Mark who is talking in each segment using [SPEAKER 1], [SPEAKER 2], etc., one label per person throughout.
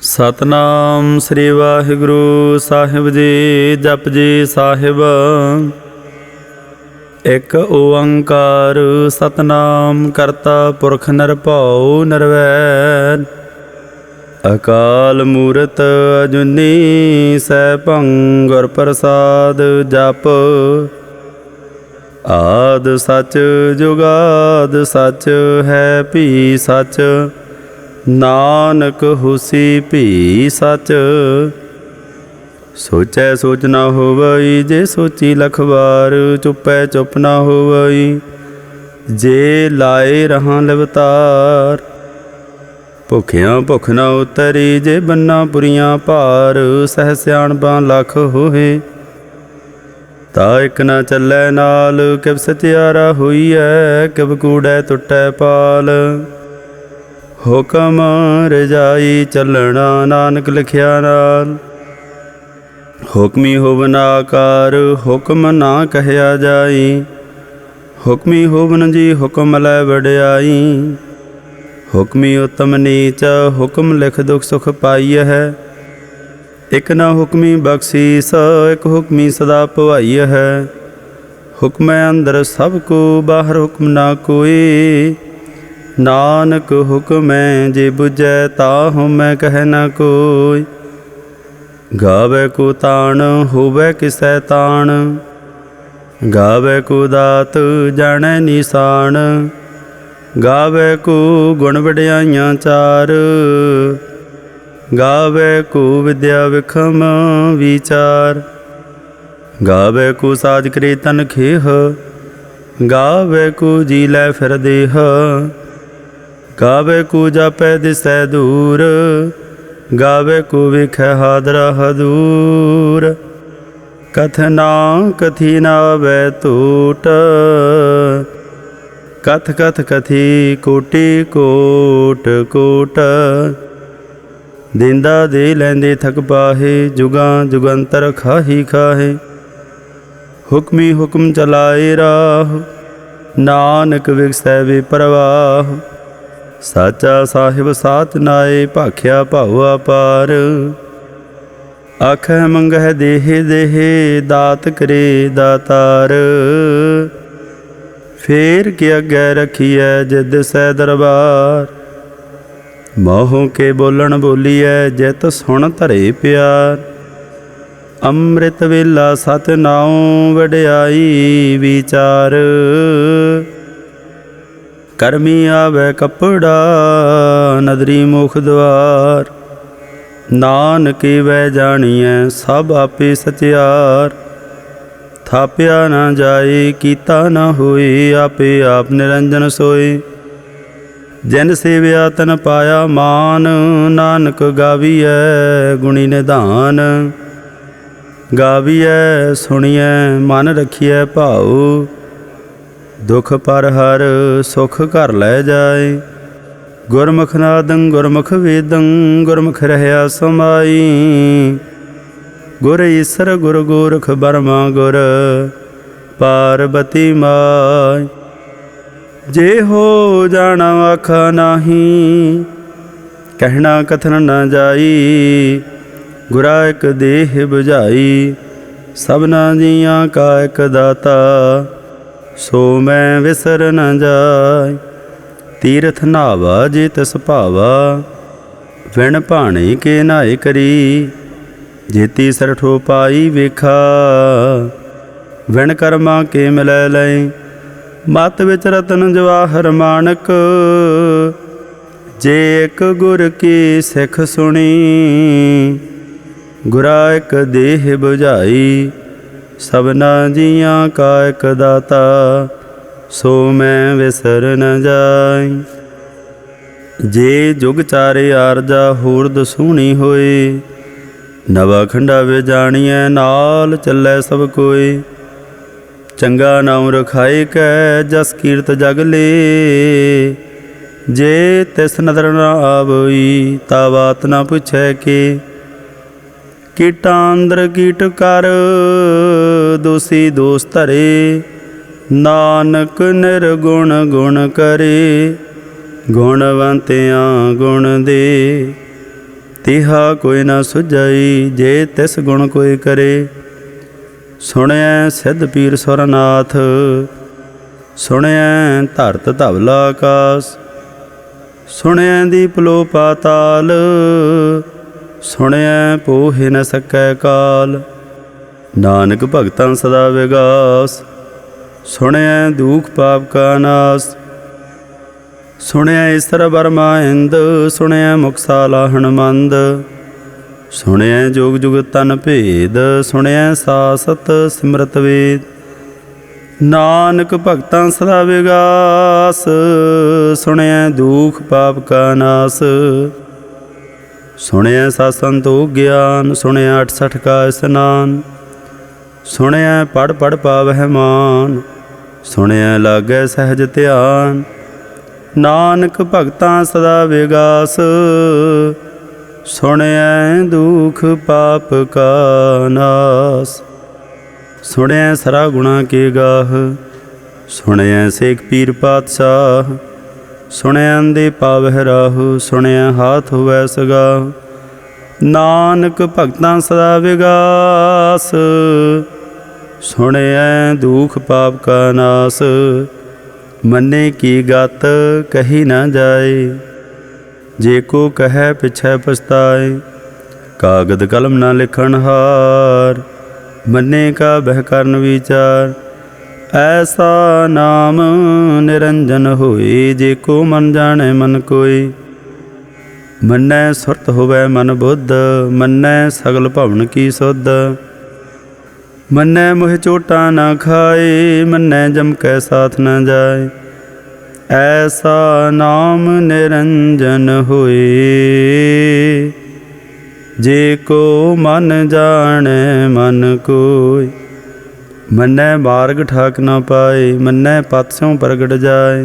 [SPEAKER 1] सतनाम श्री वाहिगुरु साहिब जी। जप जी साहिब। एक ओंकार सतनाम करता पुरख निरभउ निर्वैर। अकाल मूरत अजुनी सैभं गुर प्रसाद। जप आद सच जुगाद सच है भी सच। नानक हुसी भी सच। सोचै सोच ना होवई जे सोची लख बार। चुपै चुप ना होवई जे लाए रहां लिवतार। भुखियां भुख ना उतरी जे बन्ना पुरियां भार। सह सियाणपां लख होए ता इक ना चलै नाल। किव सचियारा होईऐ किव कूड़ै टुटै पाल। हुकम रजाई चलना नानक लिखिया नाल। हुक्मी होवन आकार हुक्म ना कहया जाई। हुक्मी होवन जी हुक्म लै वड्याई। हुक्मी उत्तम नीच हुक्म लिख दुख सुख पाई है। एक ना हुक्मी बख्शीस एक हुक्मी सदा भवाई है। हुक्म अंदर सब को बाहर हुक्म ना कोई। नानक हुक्म जे बुझै ताहु मैं कह न कोई। गावे को ताण होवे किसै ताण। गावे को दात जाने निशान। गावे को गुण वड्याइयां चार। गावे को विद्या विखम विचार। गावे को साज करे तन खेह। गावे को जी लै फिर देह। गावे को जापै दिसै दूर। गावे को वेखै हादरा हदूर। कथना कथी ना वै टूट। कथ कथ कथी कोटि कोट कोट। देंदा दे लैंदे थक पाहे जुगां जुगंतर खाही खाहे। हुक्मी हुक्म चलाए राह नानक विगसै बेपरवाह। साचा साहिब साथ नाए भाख्या भाऊ अपार। आखै मंगह देहे देहे दात करे दातार। फेर के अगे रखिए जिद सै दरबार। मोहों के बोलन बोलीए जित सुन धरे प्यार। अमृत वेला सत नाओ वड्याई विचार। करमी आवे कपड़ा नदरी मुख द्वार। नानक वै जानिए सब आपे सचियार। थाप्या ना जाए कीता ना होए आपे आप निरंजन सोए। जिन सेविया तन पाया मान। नानक गावीऐ गुणी निधान। गावीऐ सुनिए मन रखिए भाऊ। दुख पर हर सुख घर लै जाए। गुरमुख नादं गुरमुख वेदं गुरमुख रहया समाई। गुर ईसर गुर गोरख बरमा गुर पार्वती माय। जे हो जाना आखा नाही कहना कथन न जाई। गुरा एक देह बुझाई सबना जियां का एक दाता। सो मैं विसर न जाय तीरथ नावा जे तिस भावा। विण भाणे के नाए करी जेती सरठो पाई वेखा। विण कर्मा के मिलै लय मत विच रतन जवाहर मानक। जे एक गुर की सिख सुनी गुरा एक देह बुझाई। सबना जियां का एक दाता सो मैं विसर न जाय। जे जुग चारे आरजा होर दसूणी होए। नवा खंडा वे जानिए नाल चलै सब कोई। चंगा नाम रखाए कै जस कीरत जग ले। जे तिस नदर न आवई ता बात ना पुछै के। कीटां अंदर कीट कर दोषी दोष धरे। नानक निर्गुण गुण करे। गुणवंतियां गुण दे तिहा कोई न सुझाई, जे तिस गुण कोई करे। सुणिया सिद्ध पीर सुरनाथ, सुणिया धरत धवला आकाश। सुणिया दीप लो पाताल, सुणिया पोहे न सकै काल। नानक भगतां सदा विगास, सुणिया दुख पाप का नाश। सुणिया ईसर बरमा इंद, सुणिया मुखसाला हनुमंद। सुणिया जुग जुग तन भेद, सुणिया सासत सिमरत वेद। नानक भगतां सदा विगास, सुणिया दुख पाप का नाश। सुणिया सासंतो ज्ञान, सुणिया 68 का स्नान। सुणिया पढ़ पढ़ पावह मान, सुणिया लागै सहज ध्यान। नानक भगतां सदा विगास, सुणिया दुख पाप का नाश। सुणिया सरा गुणा के गाह, सुणिया सेख पीर पातशाह। सुणिया अंधे पावह राहु, सुणिया हाथ होवै सगाह। नानक भगतां सदा विगास, सुणिया दुख पाप का नाश। मन्ने की गत कही न जाए, जे को कहे पिछै पछताए। कागद कलम न लिखन हार, मन्ने का बह करन विचार। ऐसा नाम निरंजन होए, जे को मन जाने मन कोई। मन्नै सुरत होवै मन बुद्ध, मन्नै सगल भवन की सुध। मन्नै मोह चोटा न खाए, मन्नै जम कै साथ न जाए। ऐसा नाम निरंजन होए, जे को मन जाने मन कोई। मन्नै मार्ग ठाक न पाए, मन्नै पथ स्यों प्रगट जाए।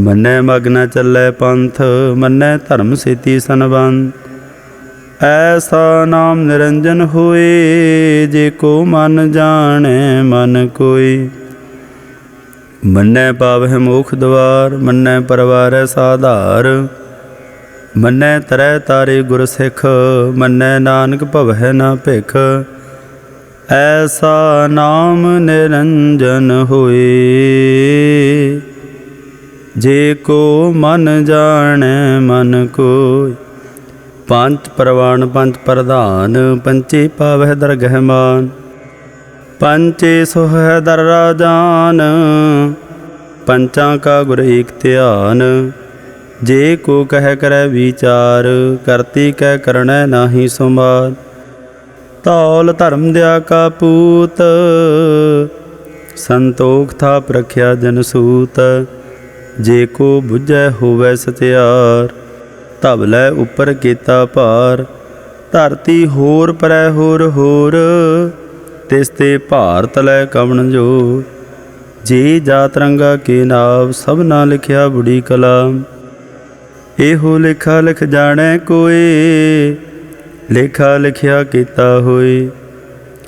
[SPEAKER 1] मन्नै मग न चलै पंथ, मन्नै धर्म सेती सनबंध। ऐसा नाम निरंजन होए, जे को मन जाने मन कोई। मन्नै पावह मोख द्वार, मन्नै परवारै साधार। मन्नै तरै तारे गुर सिख, मन्नै नानक भवह न भिख। ऐसा नाम निरंजन होए, जे को मन जाने मन कोई। पंच परवान पंच प्रधान, पंचे पावह दरगह मान। पंचे सोह दर राजान, पंचां का गुर एक ध्यान। जे को कह करे विचार, करती कह करनै नाहि सुमार। तौल धर्म दया का पूत, संतोख था प्रख्या जन सूत। जे को बुझै होवै सत्यार, धवलै उपर केता भार। धरती होर परै होर होर, तिस ते भार तलै कवन जोर। जे जात रंगा के नाव, सब ना लिखिया बुढ़ी कलाम। एहो लेखा लिख जाणै कोई, लेखा लिखिया केता होए।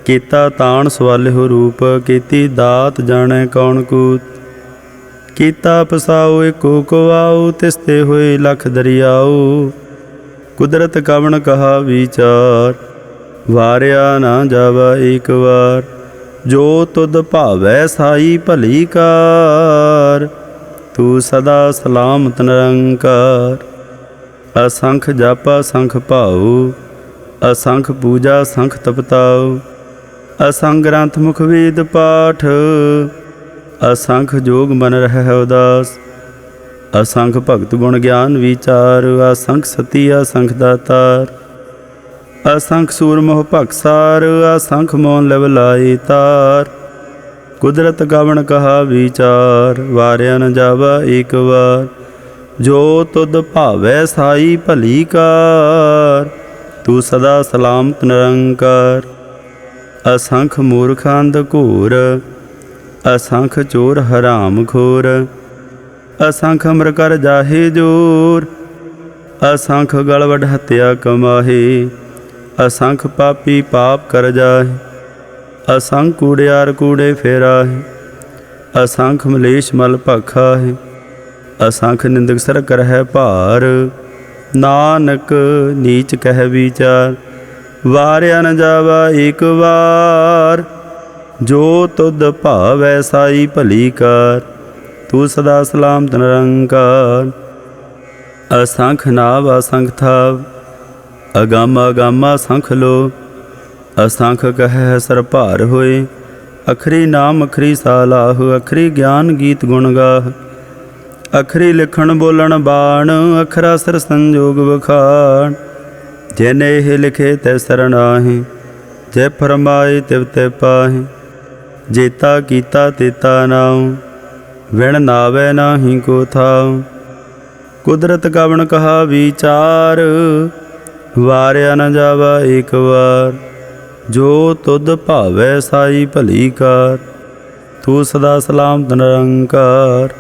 [SPEAKER 1] केता ताण सवालिहो रूप, केती दात जाणै कौन कूत। कीता पसाओ एको कुआओ, तिसते होए लख दरियाओ। कुदरत कवन कहा विचार, वारिया ना जावा एक बार। जो तुद भावै साई भली कार, तू सदा सलामत निरंकार। असंख जापा संख भाऊ, असंख पूजा संख तपताओ। असंख ग्रंथ मुख वेद पाठ, असंख जोग मन रहै उदास। असंख भगत गुण ज्ञान विचार, असंख सती असंख दातार। असंख सूर मोह भगसार, असंख मौन लिव लाई तार। कुदरत गवन कहा विचार, वारिया न जावा एक बार। जो तुद भावै साई भली कार, तू सदा सलामत निरंकार। असंख मूर्ख अंध घोर, असंख चोर हराम खोर। असंख अमर कर जाहे जोर, असंख गल वड हत्या कमाहे। असंख पापी पाप कर जाहे, असंख कूड़ियार कूड़े फेराहे। असंख मलेश मल भखा है, असंख निंदक सर करहै भार। नानक नीच कह विचार, वारिया न जावा एक बार। जो तुद भावै साई भली कार, तू सदा सलामत निरंकार। असंख नाव असंख थाव, अगम अगम असंख लो। असंख कह सर भार होए, अखरी नाम अखरी सालाह। अखरी ज्ञान गीत गुण गाह, अखरी लिखण बोलण बाण। अखरा सर संजोग बखान, जैने एह लिखे तै सरनाहे। जै फरमाए तिव तै पाहे, जेता कीता तेता नाउ। विण नावै नाही को थाउ, कुदरत कवण कहा विचार। वारिया न जावा एक बार, जो तुद भावै साई भली कार। तू सदा सलामत निरंकार।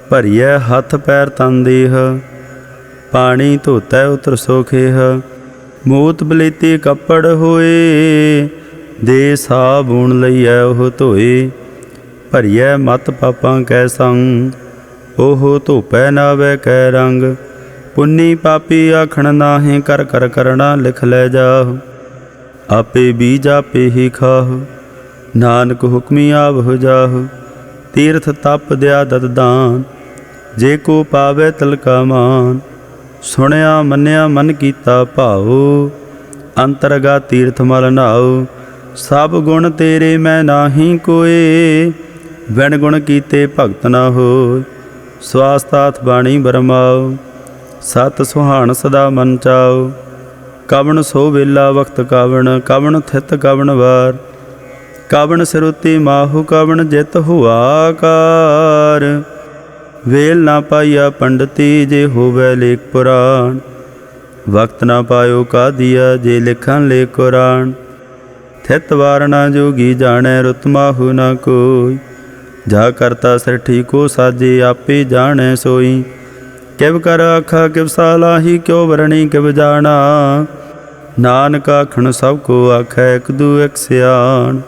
[SPEAKER 1] भरिए हथ पैर तन देह, पानी धोतै उतर सोखेह। मूत बलेती कपड़ होए, दे साबुण लईऐ ओह धोए। भरिए मत पापां कै संग, ओह धोपै नावै कै रंग। पुन्नी पापी आखण नाहीं, कर कर करना लिख लै जाहु। आपे बीज आपे ही खाहु, नानक हुक्मी आवह जाहु। तीर्थ तप दया दत दान, जे को पावै तिलका मान। सुनिया मन्निया मन कीता भाओ, अंतरगा तीर्थ मल नाओ। सब गुण तेरे मैं नाही कोए, बिन गुण कीते भगत न होय। स्वास्थाथ बाणी बरमाओ, सत सुहान सदा मन चाओ। कवन सो वेला वक्त कवन, कवन थित कवन वार। कवन सिरुति माहु, कवन जित हुआ कार। वेल ना पाइया पंडिती, जे होवै लेख पुराण। वक्त ना पायो का दिया, जे लिखन ले कुरान। थित वार ना जोगी जानै, रुत माहु ना कोई। जा करता सृष्टि को साजे, आपे जानै सोई। किव कर आखा किव सालाही, क्यों वरणी किव जाना। नानक आखण सब को आखै, एक दू एक सियाण।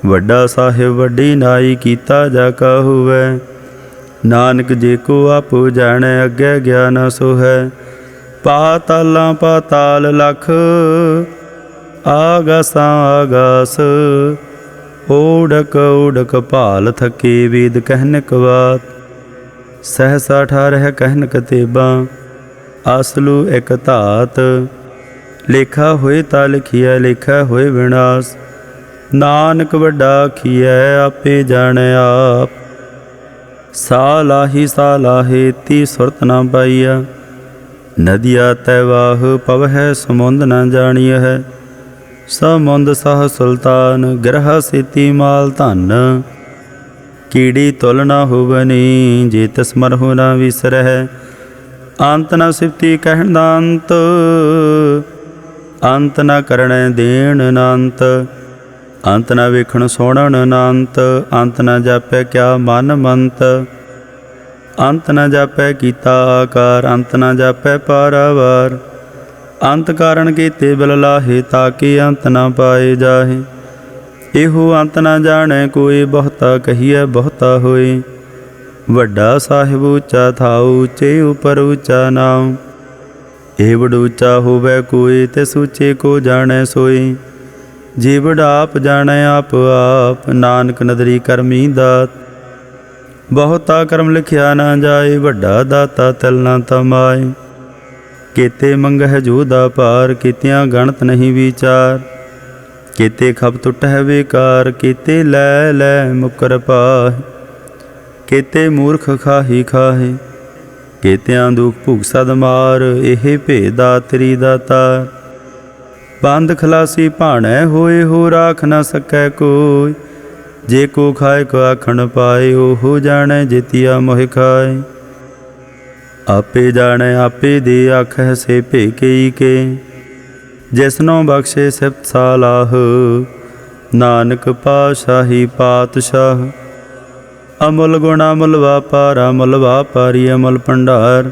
[SPEAKER 1] वड्डा साहिब वड्डी नाई, कीता जा का होवै। नानक जे को आपो जाणै, अग्गै ज्ञान सो है। पातालां पाताल लख, आगासां आगास। ओढ़क ओढ़क भाल थके, वेद कहनक बात। सहसा अठारह कहनक तेबा, आसलू एक धात। लेखा होए ता लिखिया, लेखा होए विनाश। नानक वड्डा आखिया, आपे जाणै आप। सालाही सालाहे, ती सुरत ना पाइया। नदिया तैवाह, पवह समुंद न जानियह। समुंद सह सुल्तान, ग्रह सेती माल धन। कीड़ी तुल ना होवनी, जे तिस मरहु ना विसरह। अंत न सिफती कहण दांत, अंत न करणे देण नांत। अंत न वेखण सुणन नांत, अंत न जापै क्या मन मंत। अंत न जापै कीता आकार, अंत न जापै पारावार। अंत कारण कीते बिल लाहे, ताके अंत न पाए जाहे। एहो अंत न जाणै कोई, बहुता कहिए बहुता होए। वड्डा साहिब ऊँचा थाउ, ऊँचे उपर ऊँचा नाउ। एवड ऊँचा होवै कोई, तिस ऊँचे को जाणै सोई। जीवड़ आप जाणै आप आप, नानक नदरी करमी दात। बहुता कर्म लिखिया ना जाए, वड्डा दाता तिल ना तमाए। केते मंगह जोदा पार, केतियां गणत नहीं विचार। केते खप टुट है बेकार, केते लै लै मुकर पाहे। केते मूर्ख खाही खाहे, केतियां दुख भुग सद मार। एह भेदा तरी दातार, बंद खलासी भाणै होए। हो राख न सकै कोई, जे को खाए को आखण पाए। ओहो जाणै जेतिया मोह खाए। आपे जाणै आपे दे, आखै से भेकई के। जिसनों बख्शे सिफत सालाह, नानक पाशाही पातशाह। अमुल गुण अमुल वापार, अमुल वापारी अमुल भंडार।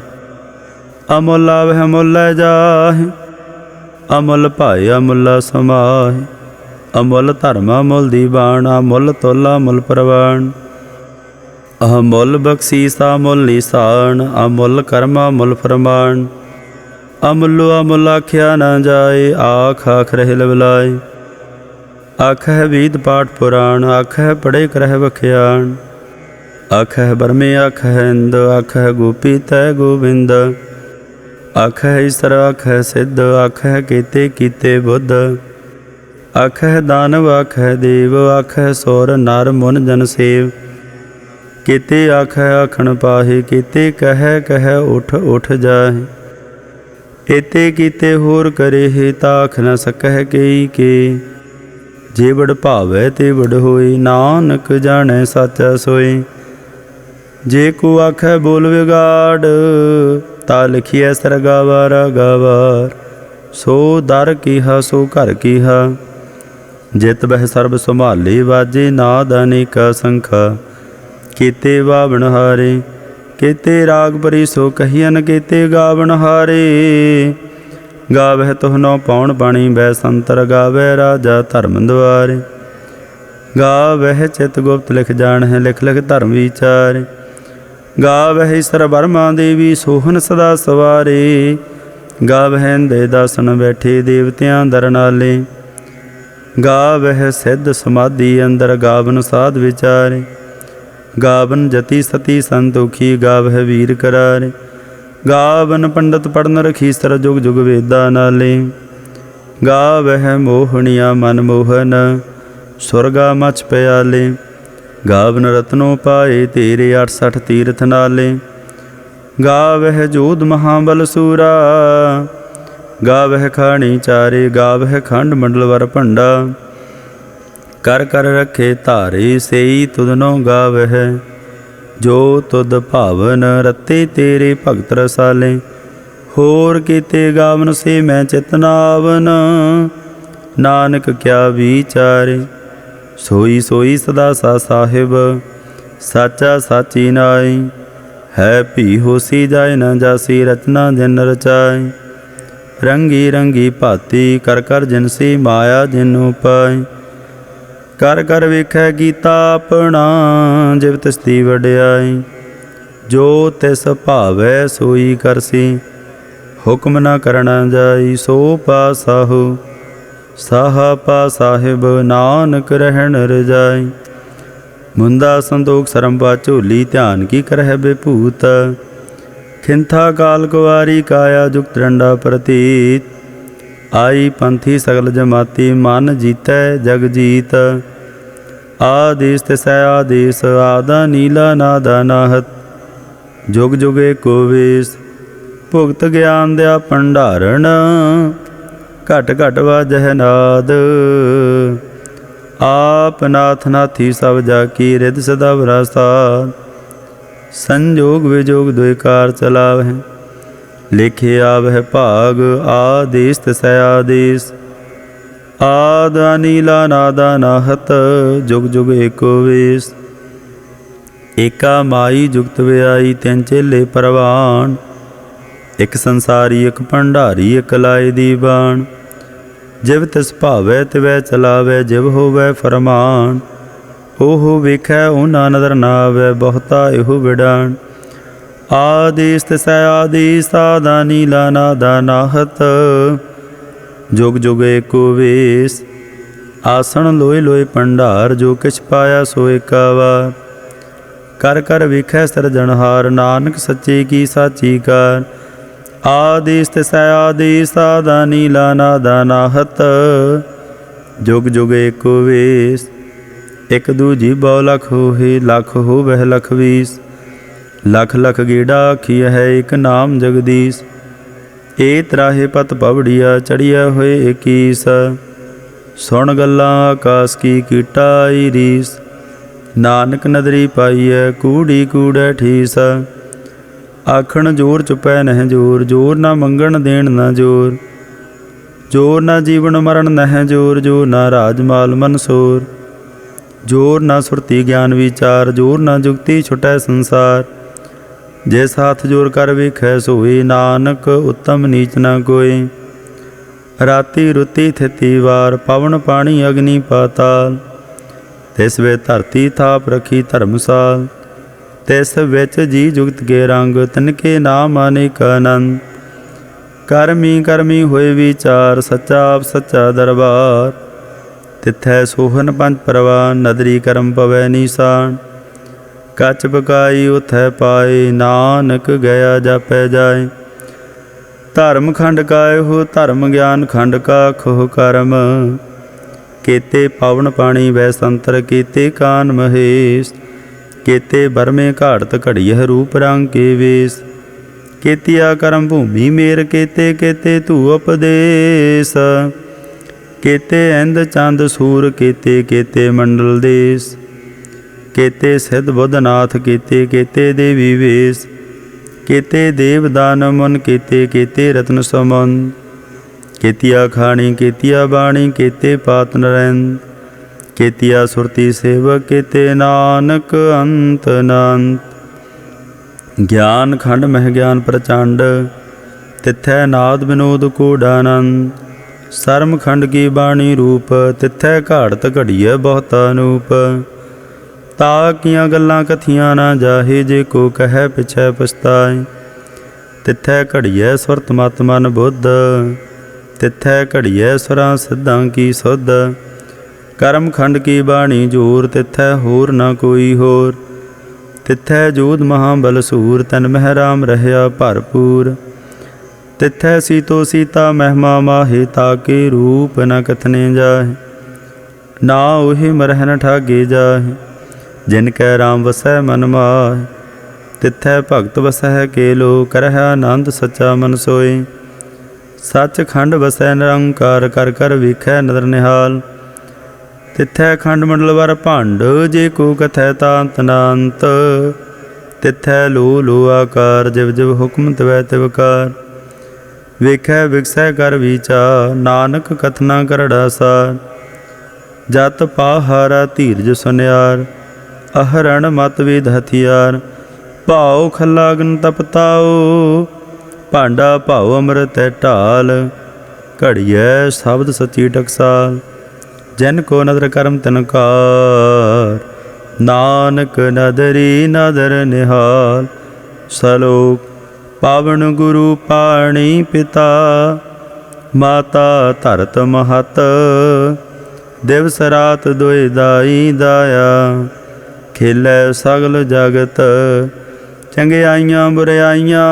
[SPEAKER 1] अमुल आवह अमुल लै जाहे, अमुल भाए अमुला समाहे। अमुल धर्म अमुल दीवान, अमुल तुल अमुल प्रवान। अमुल बख्शीस अमुल निशान, अमुल कर्म अमुल फरमान। अमुलो अमुल आख्या न जाए, आख आख रहे लवलाए। आख है वेद पाठ पुराण, आख है पढ़े करह बख्याण। आख है बरमे आख है इंद, आख है गोपी तय गोविंद। आख है ईसर आख है सिद्ध, आख है केते कीते बुद्ध। आख है दानव आख है देव, आख है सौर नर मुन जन सेव। केते आख है आखण पाहे, केते कह कह उठ उठ जाहे। एते कीते होर करे हे, ताख न सकह केई के। जे बड़ भावै ते बड़ होए, नानक जानै साचा सोए। जे को आखै बोल विगाड़, ता लिखिए सरगावार गावार। सो दर कीहा सो घर कीहा, जित बह सर्ब संभाले। वाजे नाद अनेका संखा, केते बावण हारे। केते राग परी सो कहियन, केते गावण हारे। गावह तुह नौ पाउण पाणी, बै संतर गावै राजा धर्म द्वारे। गावह चित गुप्त लिख जाणह, लिख लिख धर्म विचार। गावह ईसर बर्मा देवी, सोहन सदा सवारे। गावह इंदे दासन बैठे, देवतियां दर नाले। गावह सिद्ध समाधि अंदर, गावन साध विचारे। गावन जति सती संतोखी, गावह वीर करारे। गावन पंडित पढ़न रखीसर, जुग जुग वेदा नाले। गावह मोहनिया मन मोहन, सुरगा मच प्याले। गावन रत्नों पाए तेरे, 68 तीर्थ नाले। गावह जोध महाबल सूरा, गावह खाणी चारे। गावह खंड मंडल वर भंडा, कर कर रखे धारे। सेई तुधनो गावह, जो तुद भावन। रते तेरे भगत रसाले, होर केते गावन से मैं चितनावन। नानक क्या विचारे, सोई सोई सदा सा साहिब। साचा साची नाई, है भी होसी जाए न जासी। रचना जिन रचाए, रंगी रंगी भाती। कर कर जिनसी माया जिनु पाए। कर कर वेखै कीता अपना, जिव तिस दी वड्याई। जो तिस भावै सोई करसी, हुक्म न करना जाई। सो पा साहु, साहा पा साहिब। नानक रहन रजाई। मुंदा संतोख सरम पा झोली, ध्यान की करह बेभूत। खिंथा काल कुवारी, काया जुगत रंडा प्रतीत। आई पंथी सगल जमाती, मन जीतै जग जीत। आदेश तिसै आदेश, आदा नीला नादा नाहत। जुग जुग एको वेश, भुगत ज्ञान दया भंडारण। घट घट वाजह नाद, आप नाथ नाथी सब जाकी। रिद सदा वरासाद, संजोग विजोग दुई कार चलावह। लिखे आवह भाग, आदेश तिसै आदेश। आद नीला नादा नाहत, जुग जुग एको वेश। एका माई जुगत व्याई, तिन चेले परवान। एक संसारी एक भंडारी, एक लाए दीवान। जिव तिस भावै तिवै चलावै, जिव होवै फरमान। ओहो वेखै ओना नदर ना आवै, बहुता एहो विडान। आदेश तिसै आदेश, आदा नीला नादा नाहत। जुग जुग एको वेश, आसन लोए लोए भंडार। जो किछ पाया सो एका वार। कर कर वेखै सिरजनहार, नानक सच्चे की साची कार। आदेश तिसै आदेश, आदा नीला नादा नाहत। जुग जुग एको वेश, एक दूजी बौ लख होहे। लख होवह लख बीस, लख लख गेड़ा आखिया है। एक नाम जगदीश। ए त्राहे पत पवड़िया, चढ़िया होए एकीस। सुन गल्लां आकाश की कीटाई रीस। नानक नदरी पाईऐ, कूड़ी कूड़ै ठीस। आखण जोर चुपै नह जोर, जोर ना मंगण देण ना जोर। जोर ना जीवन मरण नह जोर, जोर ना राजमाल मनसोर। जोर ना सुरती ज्ञान विचार, जोर ना जुगती छुटै संसार। जिस हाथ जोर कर वेखै सोए, नानक उत्तम नीच न कोय। राति रुति थिति वार, पवन पानी अग्नि पाताल। तिस वे धरती थाप रखी धर्मसाल। तिस विच जी जुगत के रंग, तिनके नाम अनेक आनंद। ਕਰਮੀ ਕਰਮੀ ਹੋਏ ਵਿਚਾਰ, ਸੱਚਾ ਆਪ ਸੱਚਾ ਦਰਬਾਰ। ਤਿੱਥੈ ਸੋਹਨ ਪੰਜ ਪਰਵਾਨ, ਨਦਰੀ ਕਰਮ ਪਵੈ ਨੀਸਾਨ। ਕੱਚ ਬਕਾਈ ਉਥੈ ਪਾਏ, ਨਾਨਕ ਗਿਆ ਜਾਪੈ ਜਾਏ। ਧਰਮ ਖੰਡ ਕਾਇ ਹੋ ਧਰਮ ਗਿਆਨ, ਖੰਡ ਕਾ ਖੋਹ ਕਰਮ। केते पावन पाणी वै संतर, केते कान महेश। केते बरमे घाड़त घड़ियह, रूप रंग के वेश। केतिया करम भूमि मेर, केते केते धू उपदेश। केते इंद चंद सूर, केते केते मंडल देश। केते सिद्ध बुद्धनाथ, केते केते देवी वेश। केते देव दान मुन, केते केते रत्न समन। केतिया खाणी केतिया बाणी, केते पात नरैंद। केतिया सुरती सेवक, केते नानक अंत अनंत। ज्ञान खंड मह ज्ञान प्रचंड, तिथै नाद विनोद कूढ़ानंद। सरम खंड की बाणी रूप, तिथै घाड़त घड़िय बहुत अनूप। ता कियां गल्लां कथियां ना जाहे, जे को कहै पिछै पछताए। तिथै घड़िय सुरत मत मन बुद्ध, तिथै घड़िय सुरां सिद्धां की सुध। करम खंड की बाणी जोर, तिथै होर न कोई होर। तिथै जोध महाबल सूर, तन मह राम रहया भरपूर। तिथै सीतो सीता महिमा माहे, ताके रूप न कथने जाहे। ना ओहि मरह न ठागे जाहे, जिनकै राम वसै मन माहे। तिथै भगत वसै केलो, करह आनंद सच्चा मन सोए। सच खंड वसै निरंकार, कर कर वेखै नदर निहाल। तिथै खंड मंडल वर भंड, जे को कथै तांत नांत। तिथै लो लो आकार, जिव जिव हुक्म तिवै तिवकार। वेखै विकसै कर विचार, नानक कथना करड़ा सार। जत पाहारा धीरज सुनियार, अहरण मत वेद हथियार। भाओ खला अगन तपताओ, भांडा भाओ अमृत है ढाल। घड़िय शब्द सची टकसाल, जिन को नदर करम तिनकार। नानक नदरी नदर निहाल। सलोक पावन गुरु पाणी पिता, माता धरत महत। दिवस रात दोए दाई दाया, खेलै सगल जगत। चंगियाइयां बुराइयां,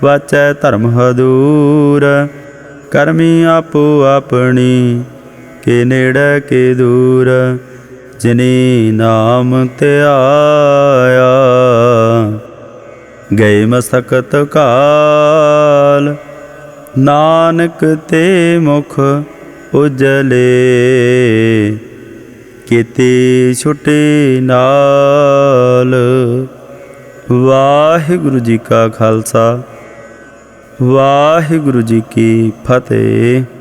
[SPEAKER 1] वाचै धर्म हदूर। करमी आपो अपनी, के नेड़े के दूर। जिनी नाम त्याया, गए मसकत काल। नानक ते मुख उजले, केते छुटे नाल। वाहिगुरु जी का खालसा, वाहिगुरु जी की फतेह।